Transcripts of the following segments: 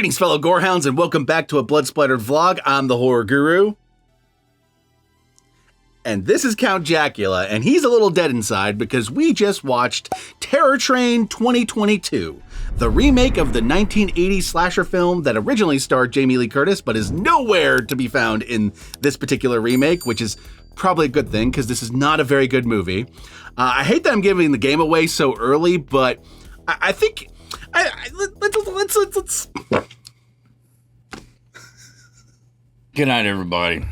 Greetings, fellow gorehounds, and welcome back to a Blood Splattered vlog. I'm the Horror Guru. And this is Count Jackula, and he's a little dead inside because we just watched Terror Train 2022, the remake of the 1980 slasher film that originally starred Jamie Lee Curtis, but is nowhere to be found in this particular remake, which is probably a good thing because this is not a very good movie. I hate that I'm giving the game away so early, but I think... Let's... Good night, everybody.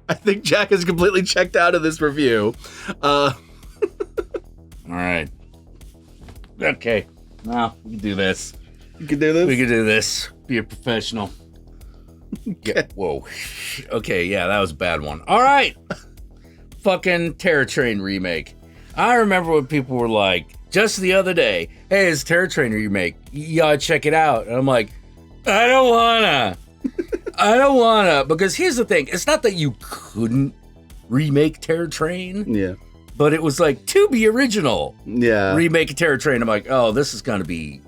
I think Jack is completely checked out of this review. All right. Okay. Now we can do this. You can do this? We can do this. Be a professional. Okay. Whoa. Okay, yeah, that was a bad one. All right. Fucking Terror Train remake. I remember when people were like, just the other day, hey, it's Terror Train remake. You gotta check it out. And I'm like, I don't wanna. Because here's the thing. It's not that you couldn't remake Terror Train. Yeah. But it was like, Tubi original. Yeah. Remake a Terror Train. I'm like, oh, this is gonna be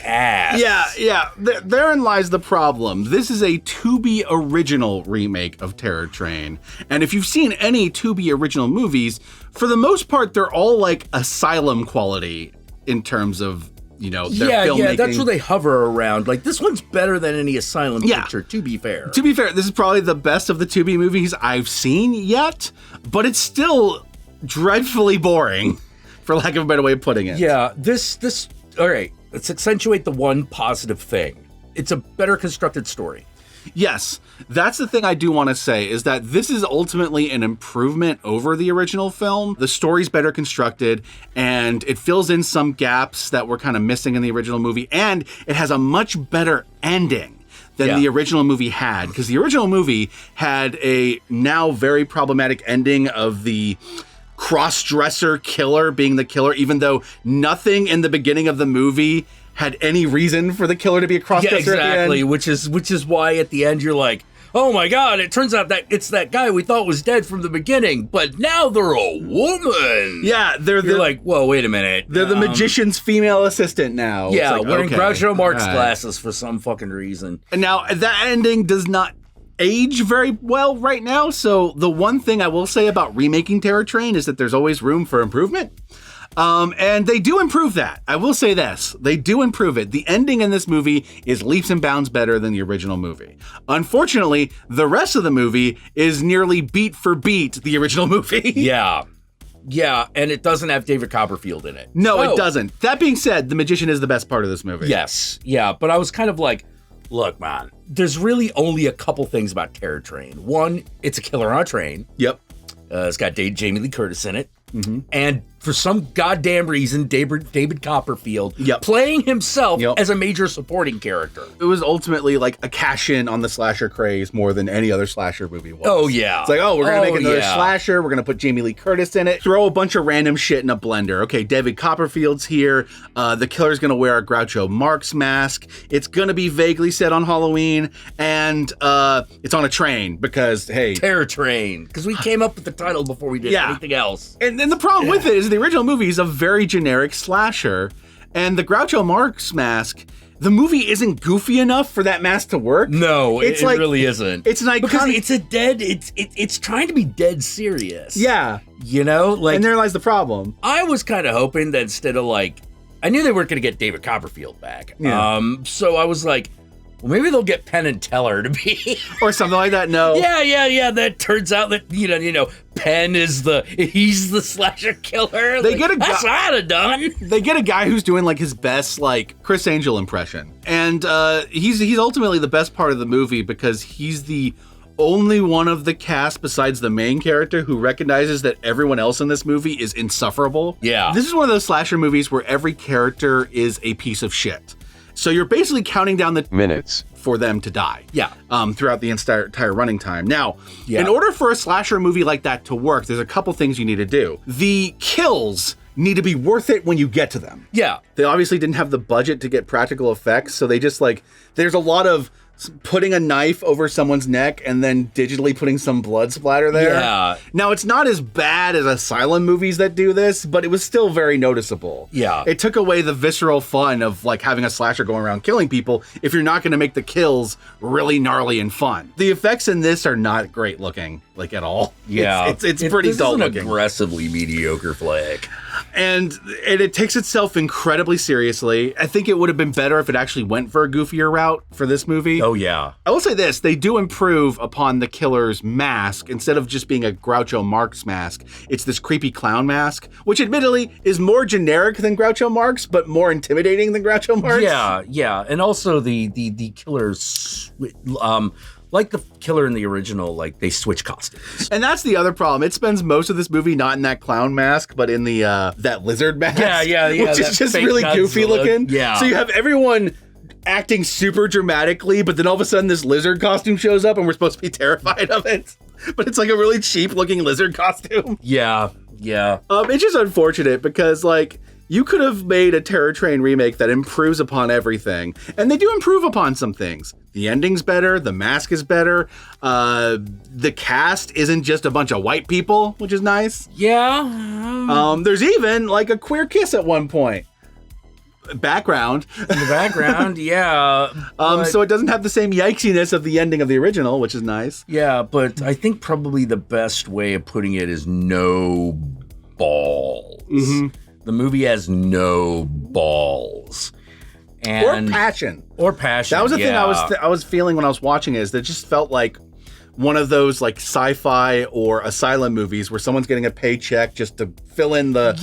ass. Yeah. Therein lies the problem. This is a Tubi original remake of Terror Train. And if you've seen any Tubi original movies, for the most part, they're all like Asylum quality in terms of, you know, their filmmaking. Yeah, that's where they hover around. Like, this one's better than any Asylum picture, to be fair. To be fair, this is probably the best of the Tubi movies I've seen yet, but it's still dreadfully boring, for lack of a better way of putting it. Yeah, this, all right, let's accentuate the one positive thing. It's a better constructed story. Yes, that's the thing I do want to say, is that this is ultimately an improvement over the original film. The story's better constructed, and it fills in some gaps that were kind of missing in the original movie, and it has a much better ending than the original movie had, because the original movie had a now very problematic ending of the cross-dresser killer being the killer, even though nothing in the beginning of the movie had any reason for the killer to be a cross-dresser. Yeah, exactly, which is why at the end you're like, oh my god, it turns out that it's that guy we thought was dead from the beginning, but now they're a woman. Yeah, you're like, whoa, wait a minute. They're the magician's female assistant now. Yeah, like, wearing Groucho Marx glasses for some fucking reason. And now that ending does not age very well right now, so the one thing I will say about remaking Terror Train is that there's always room for improvement. And they do improve that. I will say this. They do improve it. The ending in this movie is leaps and bounds better than the original movie. Unfortunately, the rest of the movie is nearly beat for beat the original movie. Yeah, and it doesn't have David Copperfield in it. No, it doesn't. That being said, the magician is the best part of this movie. Yes, yeah, but I was kind of like, look, man, there's really only a couple things about Terror Train. One, it's a killer on a train. Yep. It's got Jamie Lee Curtis in it. Mm-hmm. And for some goddamn reason, David Copperfield playing himself as a major supporting character. It was ultimately like a cash-in on the slasher craze more than any other slasher movie was. Oh, yeah. It's like, oh, we're going to make another slasher. We're going to put Jamie Lee Curtis in it. Throw a bunch of random shit in a blender. Okay, David Copperfield's here. The killer's going to wear a Groucho Marx mask. It's going to be vaguely set on Halloween. And it's on a train because, hey. Terror Train. Because we came up with the title before we did anything else. And then the problem with it is the original movie is a very generic slasher, and the Groucho Marx mask, the movie isn't goofy enough for that mask to work. No, it really isn't. It's an iconic... Because it's a dead... It's trying to be dead serious. Yeah. You know? Like, and there lies the problem. I was kind of hoping that instead of like... I knew they weren't going to get David Copperfield back. Yeah. So I was like, well, maybe they'll get Penn and Teller to be... or something like that, no. Yeah. That turns out that, you know, Penn is he's the slasher killer. They get a guy... That's what I'd have done. They get a guy who's doing, like, his best, like, Chris Angel impression. And he's ultimately the best part of the movie because he's the only one of the cast besides the main character who recognizes that everyone else in this movie is insufferable. Yeah. This is one of those slasher movies where every character is a piece of shit. So you're basically counting down the minutes for them to die. Yeah. Throughout the entire running time. Now, in order for a slasher movie like that to work, there's a couple things you need to do. The kills need to be worth it when you get to them. Yeah. They obviously didn't have the budget to get practical effects, so they just like, there's a lot of putting a knife over someone's neck and then digitally putting some blood splatter there. Yeah. Now, it's not as bad as asylum movies that do this, but it was still very noticeable. Yeah. It took away the visceral fun of like having a slasher going around killing people if you're not going to make the kills really gnarly and fun. The effects in this are not great looking, like at all. Yeah. It's pretty dull looking. This is an aggressively mediocre flick. And it takes itself incredibly seriously. I think it would have been better if it actually went for a goofier route for this movie. Oh, yeah. I will say this, they do improve upon the killer's mask. Instead of just being a Groucho Marx mask, it's this creepy clown mask, which admittedly is more generic than Groucho Marx, but more intimidating than Groucho Marx. Yeah. And also the killer's, like the killer in the original, like they switch costumes. And that's the other problem. It spends most of this movie not in that clown mask, but in the that lizard mask. Yeah. Which is just really goofy looking. Yeah. So you have everyone acting super dramatically, but then all of a sudden this lizard costume shows up and we're supposed to be terrified of it. But it's like a really cheap looking lizard costume. Yeah. It's just unfortunate because like you could have made a Terror Train remake that improves upon everything. And they do improve upon some things. The ending's better, the mask is better, the cast isn't just a bunch of white people, which is nice. Yeah. There's even like a queer kiss at one point. Background. In the background, yeah. So it doesn't have the same yikesiness of the ending of the original, which is nice. Yeah, but I think probably the best way of putting it is no balls. Mm-hmm. The movie has no balls. And Or passion. That was the thing I was feeling when I was watching it, is that it just felt like one of those like sci-fi or asylum movies where someone's getting a paycheck just to fill in the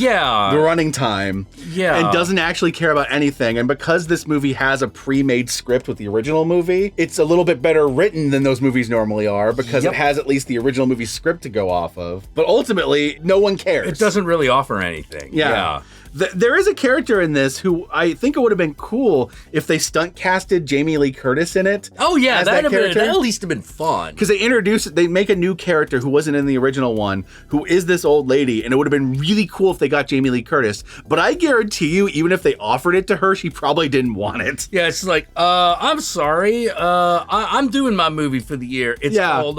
running time and doesn't actually care about anything. And because this movie has a pre-made script with the original movie, it's a little bit better written than those movies normally are because it has at least the original movie script to go off of. But ultimately, no one cares. It doesn't really offer anything. Yeah. There is a character in this who I think it would have been cool if they stunt casted Jamie Lee Curtis in it. Oh yeah, that'd at least have been fun. Because they make a new character who wasn't in the original one, who is this old lady, and it would have been really cool if they got Jamie Lee Curtis. But I guarantee you, even if they offered it to her, she probably didn't want it. Yeah, it's like, I'm sorry, I'm doing my movie for the year. It's called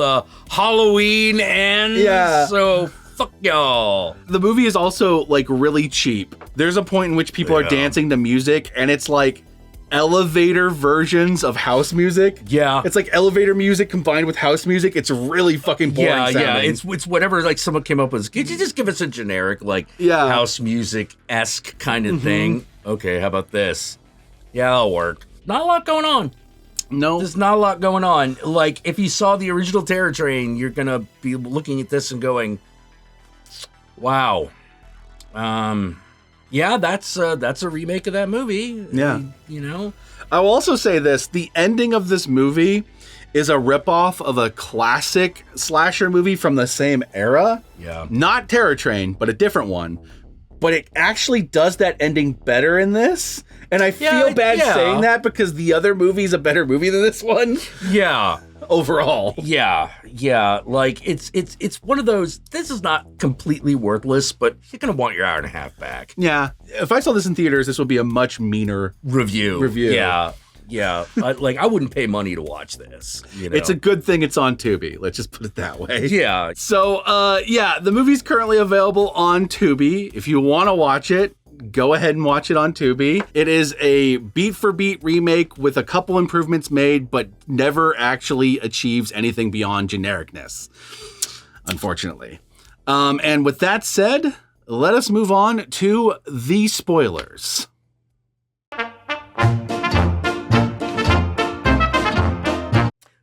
Halloween Ends. So fuck y'all. The movie is also like really cheap. There's a point in which people are dancing to music, and it's like elevator versions of house music. Yeah. It's like elevator music combined with house music. It's really fucking boring sounding. Yeah. It's whatever like someone came up with. Could you just give us a generic like house music-esque kind of thing? Okay, how about this? Yeah, that'll work. Not a lot going on. No. There's not a lot going on. Like, if you saw the original Terror Train, you're gonna be looking at this and going, wow. Yeah, that's a remake of that movie. Yeah. You know? I will also say this. The ending of this movie is a ripoff of a classic slasher movie from the same era. Yeah. Not Terror Train, but a different one. But it actually does that ending better in this. And I feel bad saying that because the other movie's a better movie than this one. Yeah. Overall. Yeah. Like it's one of those. This is not completely worthless, but you're gonna want your hour and a half back. Yeah. If I saw this in theaters, this would be a much meaner review. Yeah. I wouldn't pay money to watch this. You know? It's a good thing it's on Tubi. Let's just put it that way. Yeah. So, the movie's currently available on Tubi. If you want to watch it, go ahead and watch it on Tubi. It is a beat-for-beat remake with a couple improvements made, but never actually achieves anything beyond genericness, unfortunately. And with that said, let us move on to the spoilers.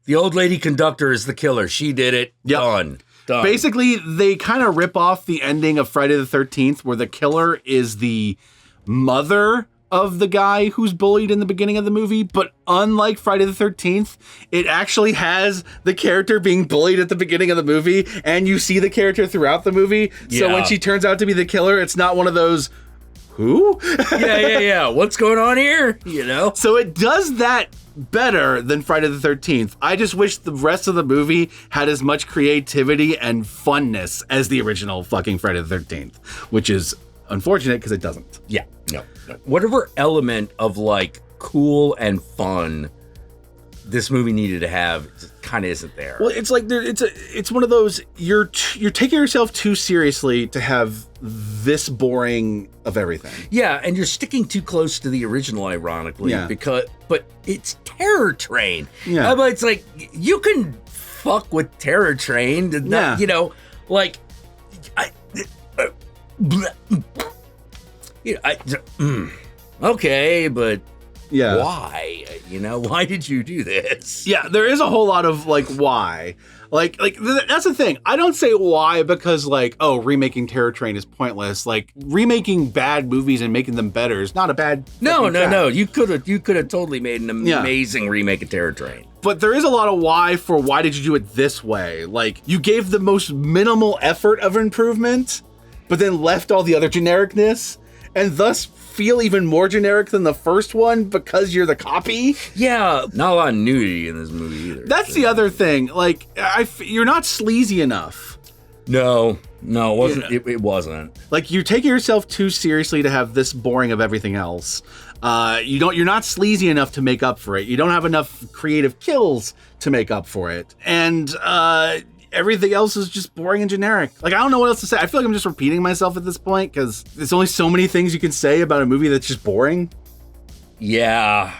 The old lady conductor is the killer. She did it. Yep. Done. Basically, they kind of rip off the ending of Friday the 13th, where the killer is the mother of the guy who's bullied in the beginning of the movie. But unlike Friday the 13th, it actually has the character being bullied at the beginning of the movie, and you see the character throughout the movie. Yeah. So when she turns out to be the killer, it's not one of those, who? Yeah. What's going on here? You know? So it does that better than Friday the 13th. I just wish the rest of the movie had as much creativity and funness as the original fucking Friday the 13th, which is unfortunate because it doesn't. Yeah, no. Whatever element of like cool and fun this movie needed to have kind of isn't there. Well, it's like it's one of those you're taking yourself too seriously to have this boring of everything. Yeah, and you're sticking too close to the original, ironically, but it's Terror Train. Yeah, but it's like you can fuck with Terror Train, and not, you know, like okay, but. Yeah. Why? You know, why did you do this? Yeah, there is a whole lot of like why. Like that's the thing. I don't say why because like, oh, remaking Terror Train is pointless. Like remaking bad movies and making them better is not a bad No. You could have totally made an amazing remake of Terror Train. But there is a lot of why for why did you do it this way? Like you gave the most minimal effort of improvement, but then left all the other genericness and thus feel even more generic than the first one because you're the copy. Yeah, not a lot of nudity in this movie either. That's the other thing. Like, you're not sleazy enough. No, it wasn't. It wasn't. Like, you're taking yourself too seriously to have this boring of everything else. You're not sleazy enough to make up for it. You don't have enough creative kills to make up for it. And, everything else is just boring and generic. Like, I don't know what else to say. I feel like I'm just repeating myself at this point because there's only so many things you can say about a movie that's just boring. Yeah.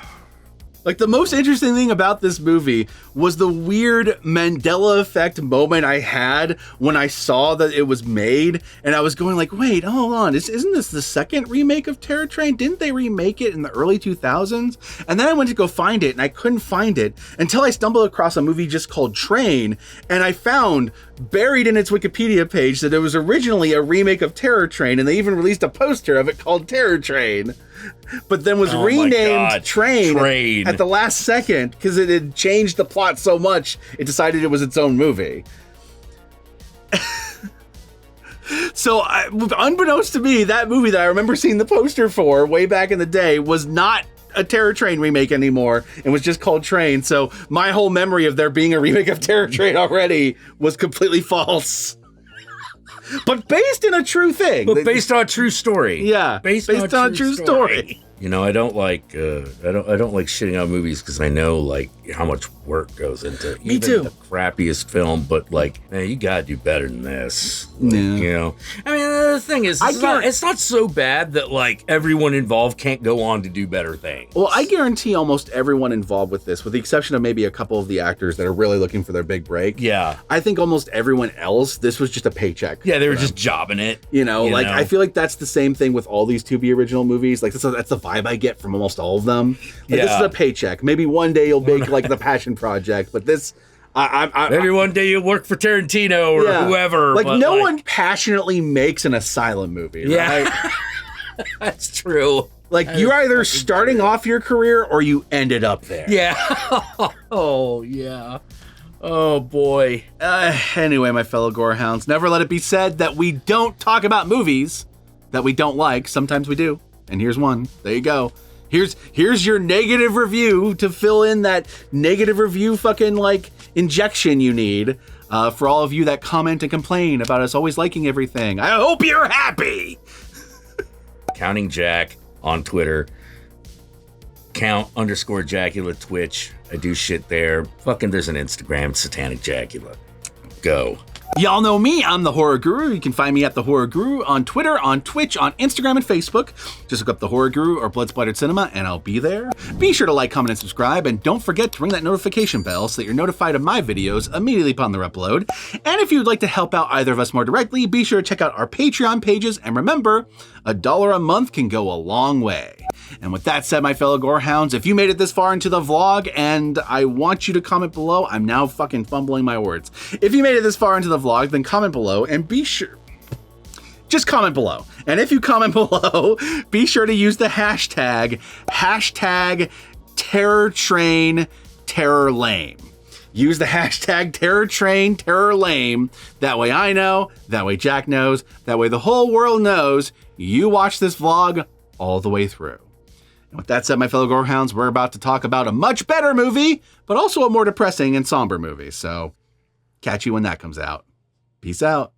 Like, the most interesting thing about this movie was the weird Mandela effect moment I had when I saw that it was made, and I was going like, wait, hold on, isn't this the second remake of Terror Train? Didn't they remake it in the early 2000s? And then I went to go find it, and I couldn't find it until I stumbled across a movie just called Train, and I found, buried in its Wikipedia page, that it was originally a remake of Terror Train, and they even released a poster of it called Terror Train. But then was renamed Train at the last second because it had changed the plot so much it decided it was its own movie. So unbeknownst to me, that movie that I remember seeing the poster for way back in the day was not a Terror Train remake anymore and was just called Train. So my whole memory of there being a remake of Terror Train already was completely false. But based in a true thing. But based on a true story. Yeah. Based on a true story. You know, I don't like shitting out movies because I know like how much work goes into Me too. The crappiest film, but like, man, you gotta do better than this. Like, you know, I mean, the thing is, it's not so bad that like everyone involved can't go on to do better things. Well, I guarantee almost everyone involved with this, with the exception of maybe a couple of the actors that are really looking for their big break. Yeah, I think almost everyone else, this was just a paycheck. Yeah, they were just jobbing it. You know, I feel like that's the same thing with all these Tubi original movies. Like that's the vibe I get from almost all of them. Like, this is a paycheck. Maybe one day you'll make like the passion project, but this, maybe one day you'll work for Tarantino or whoever. Like no one passionately makes an asylum movie. Yeah, right? That's true. Like you're either starting off your career or you ended up there. Yeah. Oh yeah. Oh boy. Anyway, my fellow gorehounds, never let it be said that we don't talk about movies that we don't like. Sometimes we do. And here's one. There you go. Here's your negative review to fill in that negative review fucking like injection you need for all of you that comment and complain about us always liking everything. I hope you're happy. Counting Jack on Twitter. Count_Jackula Twitch. I do shit there. Fucking there's an Instagram, Satanic Jackula. Go. Y'all know me, I'm the Horror Guru. You can find me at the Horror Guru on Twitter, on Twitch, on Instagram, and Facebook. Just look up the Horror Guru or Blood Splattered Cinema, and I'll be there. Be sure to like, comment, and subscribe, and don't forget to ring that notification bell so that you're notified of my videos immediately upon their upload. And if you'd like to help out either of us more directly, be sure to check out our Patreon pages, and remember, $1 a month can go a long way. And with that said, my fellow gorehounds, if you made it this far into the vlog, and I want you to comment below, I'm now fucking fumbling my words. If you made it this far into the vlog, then comment below and be sure, just comment below. And if you comment below, be sure to use the hashtag TerrorTrainTerrorLame. Use the hashtag TerrorTrainTerrorLame. That way I know, that way Jack knows, that way the whole world knows you watched this vlog all the way through. And with that said, my fellow gorehounds, we're about to talk about a much better movie, but also a more depressing and somber movie. So catch you when that comes out. Peace out.